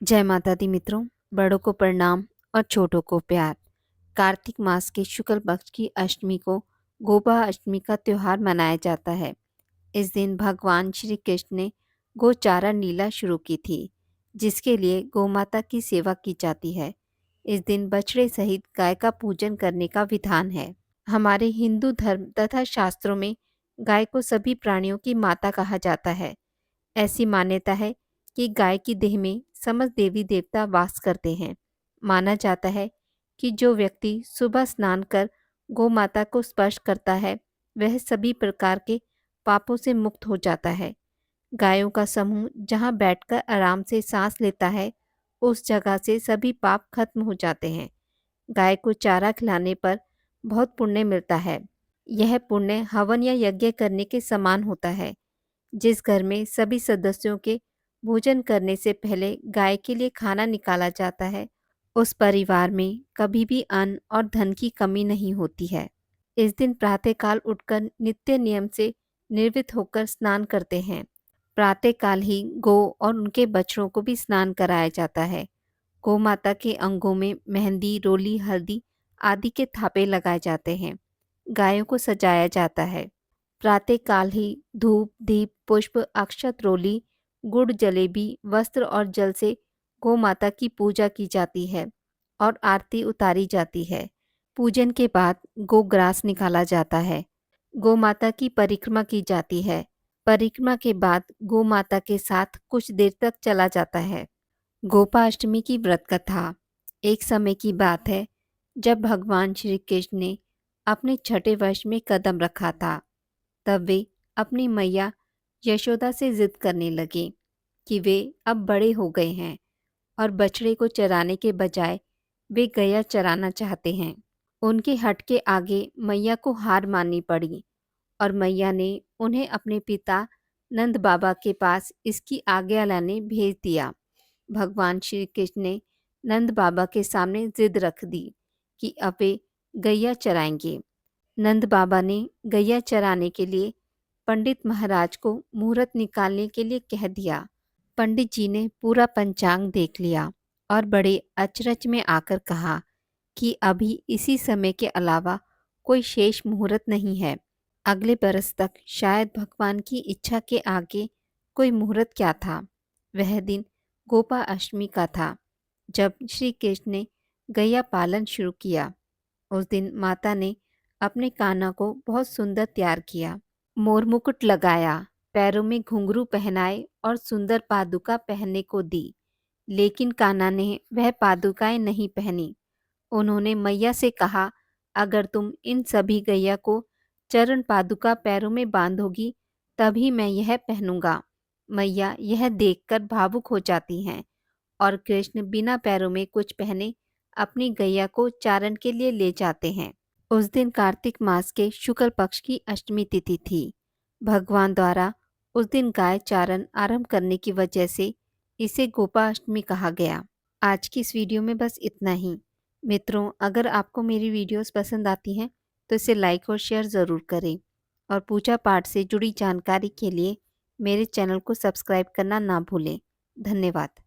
जय माता दी मित्रों। बड़ों को प्रणाम और छोटों को प्यार। कार्तिक मास के शुक्ल पक्ष की अष्टमी को गोपा अष्टमी का त्योहार मनाया जाता है। इस दिन भगवान श्री कृष्ण ने गोचारण लीला शुरू की थी, जिसके लिए गोमाता की सेवा की जाती है। इस दिन बछड़े सहित गाय का पूजन करने का विधान है। हमारे हिंदू धर्म तथा शास्त्रों में गाय को सभी प्राणियों की माता कहा जाता है। ऐसी मान्यता है कि गाय की देह में समस्त देवी देवता वास करते हैं। माना जाता है कि जो व्यक्ति सुबह स्नान कर गौ माता को स्पर्श करता है, वह सभी प्रकार के पापों से मुक्त हो जाता है। गायों का समूह जहाँ बैठकर आराम से सांस लेता है, उस जगह से सभी पाप खत्म हो जाते हैं। गाय को चारा खिलाने पर बहुत पुण्य मिलता है। यह पुण्य हवन या यज्ञ करने के समान होता है। जिस घर में सभी सदस्यों के भोजन करने से पहले गाय के लिए खाना निकाला जाता है, उस परिवार में कभी भी अन्न और धन की कमी नहीं होती है। इस दिन प्रातःकाल उठकर नित्य नियम से निर्वित होकर स्नान करते हैं। प्रातःकाल ही गौ और उनके बछड़ों को भी स्नान कराया जाता है। गौ माता के अंगों में मेहंदी, रोली, हल्दी आदि के थापे लगाए जाते हैं। गायों को सजाया जाता है। प्रातःकाल ही धूप, दीप, पुष्प, अक्षत, रोली, गुड़, जलेबी, वस्त्र और जल से गौ माता की पूजा की जाती है और आरती उतारी जाती है। पूजन के बाद गोग्रास निकाला जाता है। गौ माता की परिक्रमा की जाती है। परिक्रमा के बाद गौ माता के साथ कुछ देर तक चला जाता है। गोपाष्टमी की व्रत कथा। एक समय की बात है जब भगवान श्री कृष्ण ने अपने छठे वर्ष में कदम रखा था। तब वे अपनी मैया यशोदा से जिद करने लगे कि वे अब बड़े हो गए हैं और बछड़े को चराने के बजाय वे गैया चराना चाहते हैं। उनके हट के आगे मैया को हार माननी पड़ी और मैया ने उन्हें अपने पिता नंद बाबा के पास इसकी आज्ञा लाने भेज दिया। भगवान श्री कृष्ण ने नंद बाबा के सामने जिद रख दी कि अब वे गैया चराएंगे। नंद बाबा ने गैया चराने के लिए पंडित महाराज को मुहूर्त निकालने के लिए कह दिया। पंडित जी ने पूरा पंचांग देख लिया और बड़े अचरज में आकर कहा कि अभी इसी समय के अलावा कोई शेष मुहूर्त नहीं है। अगले बरस तक शायद भगवान की इच्छा के आगे कोई मुहूर्त क्या था। वह दिन गोपा अष्टमी का था जब श्री कृष्ण ने गैया पालन शुरू किया। उस दिन माता ने अपने कान्हा को बहुत सुंदर तैयार किया। मोर मुकुट लगाया, पैरों में घुंघरू पहनाए और सुंदर पादुका पहनने को दी। लेकिन कान्हा ने वह पादुकाएं नहीं पहनी। उन्होंने मैया से कहा, अगर तुम इन सभी गैया को चरण पादुका पैरों में बांधोगी तभी मैं यह पहनूंगा। मैया यह देखकर भावुक हो जाती हैं और कृष्ण बिना पैरों में कुछ पहने अपनी गैया को चारण के लिए ले जाते हैं। उस दिन कार्तिक मास के शुक्ल पक्ष की अष्टमी तिथि थी। भगवान द्वारा उस दिन गाय चारण आरंभ करने की वजह से इसे गोपाष्टमी कहा गया। आज की इस वीडियो में बस इतना ही। मित्रों, अगर आपको मेरी वीडियोस पसंद आती हैं तो इसे लाइक और शेयर ज़रूर करें और पूजा पाठ से जुड़ी जानकारी के लिए मेरे चैनल को सब्सक्राइब करना ना भूलें। धन्यवाद।